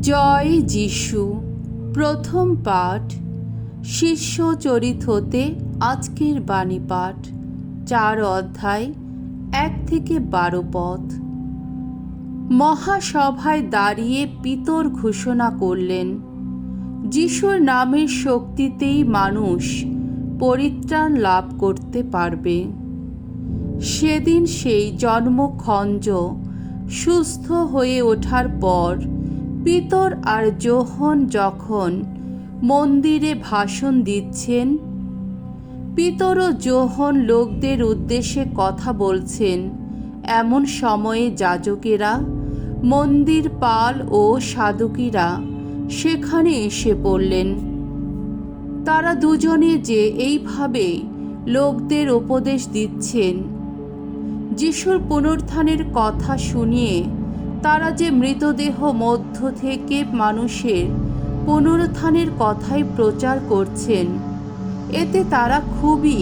জয় যিশু। প্রথম পাঠ শিষ্যচরিত হতে আজকের বাণী পাঠ 4 অধ্যায় 1 থেকে 12 পদ। মহাসভায় দাঁড়িয়ে পিতর ঘোষণা করলেন, যিশুর নামের শক্তিতেই মানুষ পরিত্রাণ লাভ করতে পারবে। সেদিন সেই জন্মখঞ্জ সুস্থ হয়ে ওঠার পর পিতর আর যোহন যখন মন্দিরে ভাষণ দিচ্ছেন, পিতর ও যোহন লোকদের উদ্দেশ্যে কথা বলছেন, এমন সময়ে যাজকেরা, মন্দির পাল ও সাধুকীরা সেখানে এসে পড়লেন। তারা দুজনে যে এইভাবে লোকদের উপদেশ দিচ্ছেন, যিশুর পুনরুত্থানের কথা শুনিয়ে তারা যে মৃতদেহ মধ্য থেকে মানুষের পুনরুত্থানের কথাই প্রচার করছেন, এতে তারা খুবই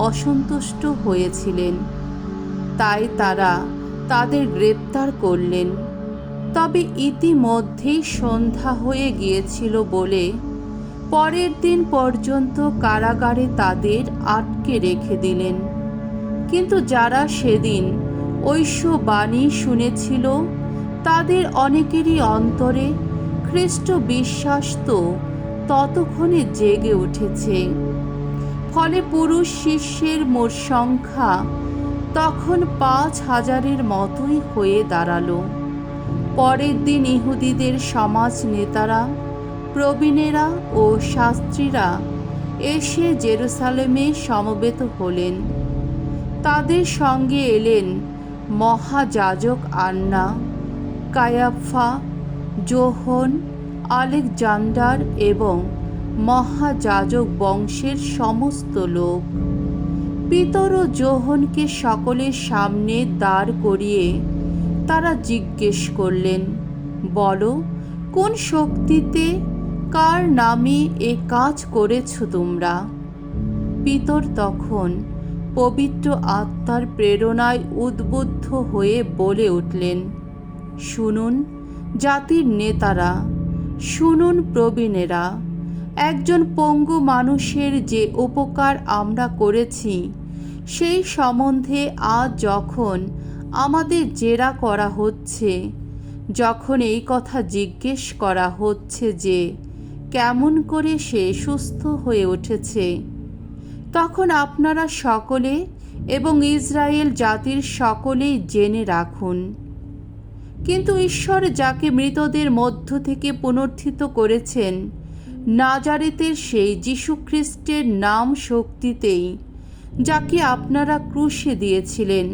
অসন্তুষ্ট হয়েছিলেন। তাই তারা তাদের গ্রেপ্তার করলেন। তবে ইতিমধ্যেই সন্ধ্যা হয়ে গিয়েছিল বলে পরের দিন পর্যন্ত কারাগারে তাদের আটকে রেখে দিলেন। কিন্তু যারা সেদিন ঐশ্ব বাণী শুনেছিল, তাদের অনেকেরই অন্তরে খ্রিস্ট বিশ্বাস তো ততক্ষণে জেগে উঠেছে। ফলে পুরুষ শিষ্যের মোট সংখ্যা তখন 5,000-এর মতোই হয়ে দাঁড়ালো। পরের দিন ইহুদিদের সমাজ নেতারা, প্রবীণেরা ও শাস্ত্রীরা এসে জেরুসালেমে সমবেত হলেন। তাদের সঙ্গে এলেন মহাযাজক আন্না, কায়াফা, যোহন, আলেকজান্ডার এবং মহাযাজক বংশের সমস্ত লোক। পিতর ও যোহনকে সকলের সামনে দাঁড় করিয়ে তারা জিজ্ঞেস করলেন, বলো, কোন শক্তিতে, কার নামে এ কাজ করেছ তোমরা? পিতর তখন পবিত্র আত্মার প্রেরণায় উদ্বুদ্ধ হয়ে বলে উঠলেন, শুনুন জাতির নেতারা, শুনুন প্রবীণেরা, একজন পঙ্গু মানুষের যে উপকার আমরা করেছি, সেই সম্বন্ধে আজ যখন আমাদের জেরা করা হচ্ছে, যখন এই কথা জিজ্ঞেস করা হচ্ছে যে কেমন করে সে সুস্থ হয়ে উঠেছে, তখন আপনারা সকলে এবং ইসরায়েল জাতির সকলেই জেনে রাখুন। কিন্তু ঈশ্বর যাকে মৃতদের মধ্য থেকে পুনরুত্থিত করেছেন, নাজারেতের সেই যীশুখ্রিস্টের নাম শক্তিতেই, যাকে আপনারা ক্রুশে দিয়েছিলেন,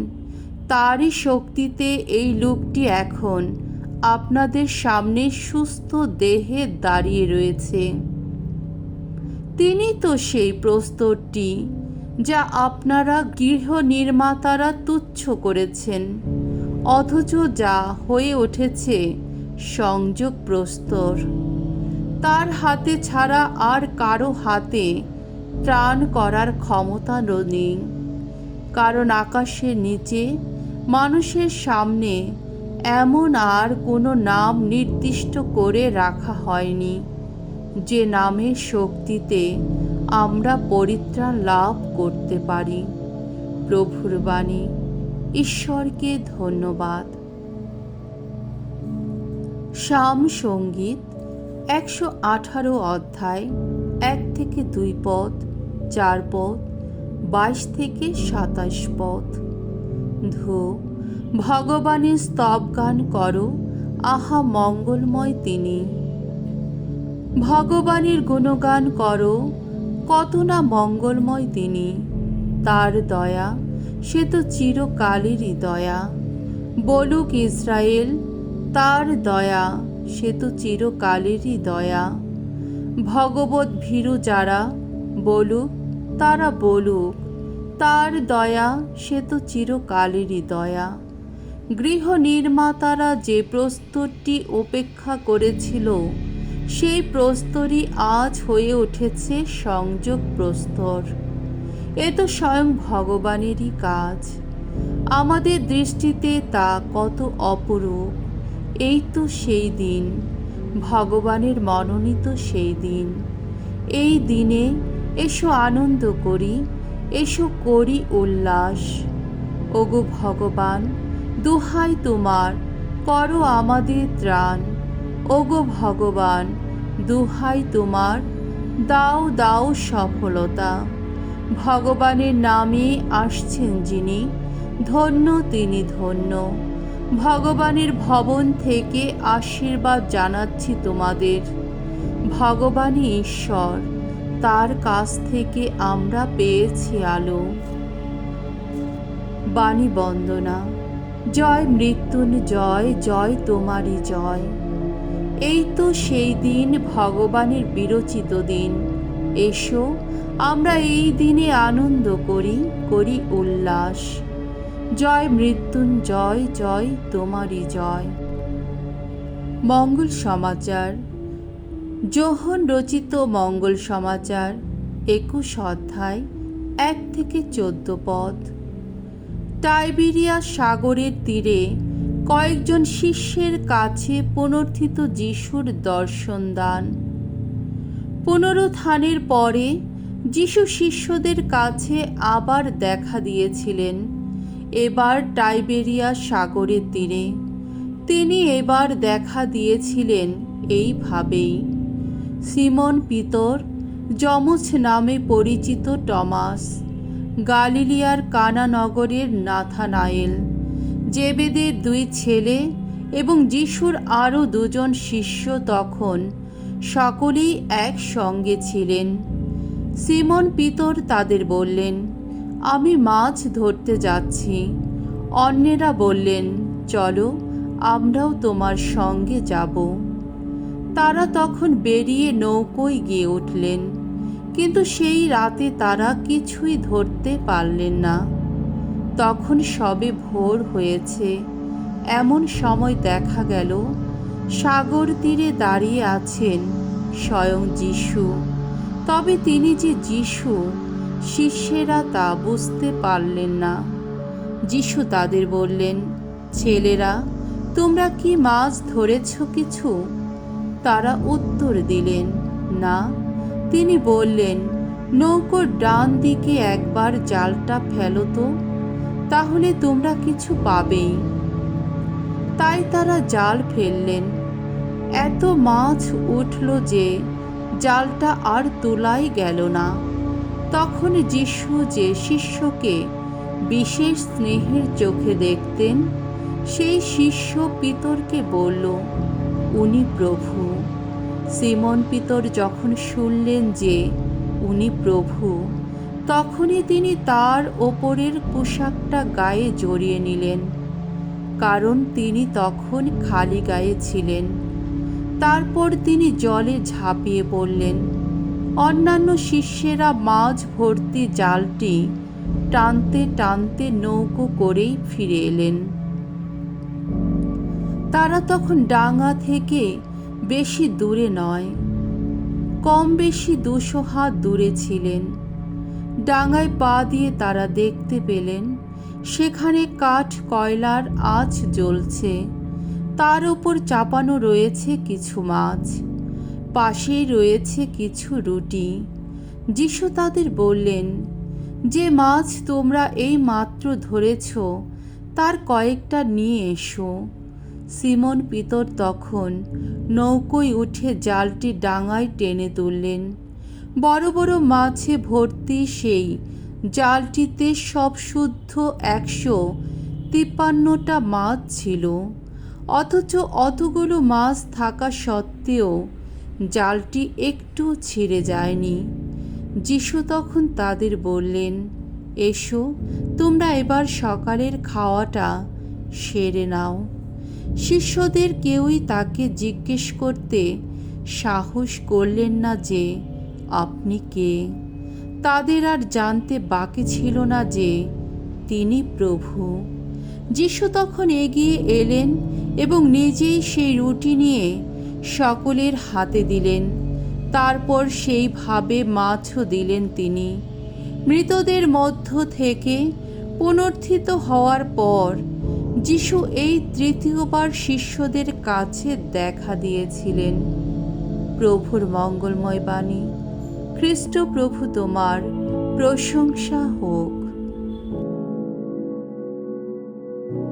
তারই শক্তিতে এই লোকটি এখন আপনাদের সামনে সুস্থ দেহে দাঁড়িয়ে রয়েছে। তিনি তো সেই প্রস্তরটি যা আপনারা গৃহ নির্মাতারা তুচ্ছ করেছেন, অথচ যা হয়ে উঠেছে সংযোগ প্রস্তর। তার হাতে ছাড়া আর কারো হাতে ত্রাণ করার ক্ষমতা নেই, কারণ আকাশের নিচে মানুষের সামনে এমন আর কোনো নাম নির্দিষ্ট করে রাখা হয়নি, যে নামের শক্তিতে আমরা পরিত্রাণ লাভ করতে পারি। প্রভুর বাণী। ঈশ্বরকে ধন্যবাদ। সাম সঙ্গীত 118 অধ্যায় 1 থেকে 2 পদ, 4 পদ, 22 থেকে 27 পদ। ধো, ভগবানের স্তব গান করো, আহা মঙ্গলময় তিনি। ভগবানের গুণগান করো, কত না মঙ্গলময় তিনি। তার দয়া, সে তো চিরকালেরই দয়া। বলুক ইসরায়েল, তার দয়া, সে তো চিরকালেরই দয়া। ভগবত ভীরু যারা, বলুক, তারা বলুক, তার দয়া, সে তো চিরকালেরই দয়া। গৃহ নির্মাতারা যে প্রস্তরটি উপেক্ষা করেছিল, সেই প্রস্তরই আজ হয়ে উঠেছে সংযোগ প্রস্তর। এ তো স্বয়ং ভগবানেরই কাজ। আমাদের দৃষ্টিতে তা কত অপরূপ। এই তো সেই দিন, ভগবানের মনোনীত সেই দিন। এই দিনে এসো আনন্দ করি, এসো করি উল্লাস। ওগো ভগবান, দোহাই তোমার, করো আমাদের ত্রাণ। ওগো ভগবান, দোহাই তোমার, দাও দাও সফলতা। ভগবানের নামে আসছেন যিনি, ধন্য তিনি ধন্য। ভগবানের ভবন থেকে আশীর্বাদ জানাচ্ছি তোমাদের। ভগবানই ঈশ্বর, তার কাছ থেকে আমরা পেয়েছি আলো। বাণী বন্দনা। জয় মৃত্যুঞ্জয়, জয় তোমারই জয়। এই তো সেই দিন, ভগবানের বিরচিত দিন। এসো আমরা এই দিনে আনন্দ করি, করি উল্লাস। জয় মৃত্যুঞ্জয়, জয় তোমারই জয়। মঙ্গল সমাচার। যোহন রচিত মঙ্গল সমাচার 21 অধ্যায় 1 থেকে 14 পদ। টাইবেরিয়া সাগরের তীরে কয়েকজন শিষ্যের কাছে পুনরুত্থিত যিশুর দর্শন দান। পুনরুত্থানের পরে যিশু শিষ্যদের কাছে আবার দেখা দিয়েছিলেন, এবার টাইবেরিয়া সাগরের তীরে। তিনি এবার দেখা দিয়েছিলেন এইভাবেই: সিমন পিতর, যমজ নামে পরিচিত টমাস, গালিলিয়ার কানা নগরের নাথানায়েল, জেবেদের 2 ছেলে এবং যিশুর আরও 2জন শিষ্য তখন সকলেই একসঙ্গে ছিলেন। সিমন পিতর তাদের বললেন, আমি মাছ ধরতে যাচ্ছি। অন্যেরা বললেন, চলো আমরাও তোমার সঙ্গে যাব। তারা তখন বেরিয়ে নৌকোয় গিয়ে উঠলেন, কিন্তু সেই রাতে তারা কিছুই ধরতে পারলেন না। তখন সবে ভোর হয়েছে। এমন সময় দেখা গেল সাগর তীরে দাঁড়িয়ে আছেন স্বয়ং যিশু। তবে তিনি যে যিশু, শিষ্যেরা তা বুঝতে পারলেন না। যিশু তাদের বললেন, ছেলেরা, তোমরা কি মাছ ধরেছ কিছু? তারা উত্তর দিলেন, না। তিনি বললেন, নৌকোর ডান দিকে একবার জালটা ফেলো তো, তাহলে তোমরা কিছু পাবেই। তাই তারা জাল ফেললেন। এত মাছ উঠল যে জালটা আর তোলাই গেল না। তখন যিশু যে শিষ্যকে বিশেষ স্নেহের চোখে দেখতেন, সেই শিষ্য পিতরকে বলল, উনি প্রভু। সিমন পিতর যখন শুনলেন যে উনি প্রভু, তখনই তিনি তার ওপরের পোশাকটা গায়ে জড়িয়ে নিলেন, কারণ তিনি তখন খালি গায়ে ছিলেন। তারপর তিনি জলে ঝাঁপিয়ে পড়লেন। অন্যান্য শিষ্যেরা মাছ ভর্তি জালটি টানতে টানতে নৌকো করেই ফিরে এলেন। তারা তখন ডাঙা থেকে বেশি দূরে নয়, কম বেশি 200 হাত দূরে ছিলেন। ডাঙায় পা দিয়ে তারা দেখতে পেলেন সেখানে কাঠ কয়লার আঁচ জ্বলছে, তার উপর চাপানো রয়েছে কিছু মাছ, পাশেই রয়েছে কিছু রুটি। যিশু তাদের বললেন, যে মাছ তোমরা এই মাত্র ধরেছ তার কয়েকটা নিয়ে এসো। সিমন পিতর তখন নৌকোয় উঠে জালটি ডাঙায় টেনে তুললেন। বড় বড় মাছে ভর্তি সেই জালটিতে সব শুদ্ধ 153টা মাছ ছিল। অথচ অতগুলো মাছ থাকা সত্ত্বেও জালটি একটু ছিঁড়ে যায়নি। যিশু তখন তাদের বললেন, এসো, তোমরা এবার সকালের খাওয়াটা সেরে নাও। শিষ্যদের কেউই তাকে জিজ্ঞেস করতে সাহস করলেন না যে আপনি কে। তাদের আর জানতে বাকি ছিল না যে তিনি প্রভু। যিশু তখন এগিয়ে এলেন এবং নিজেই সেই রুটি নিয়ে সকলের হাতে দিলেন। তারপর সেইভাবে মাছও দিলেন তিনি। মৃতদের মধ্য থেকে পুনরুত্থিত হওয়ার পর যিশু এই তৃতীয়বার শিষ্যদের কাছে দেখা দিয়েছিলেন। প্রভুর মঙ্গলময় বাণী। খ্রিস্ট প্রভু তোমার প্রশংসা হোক।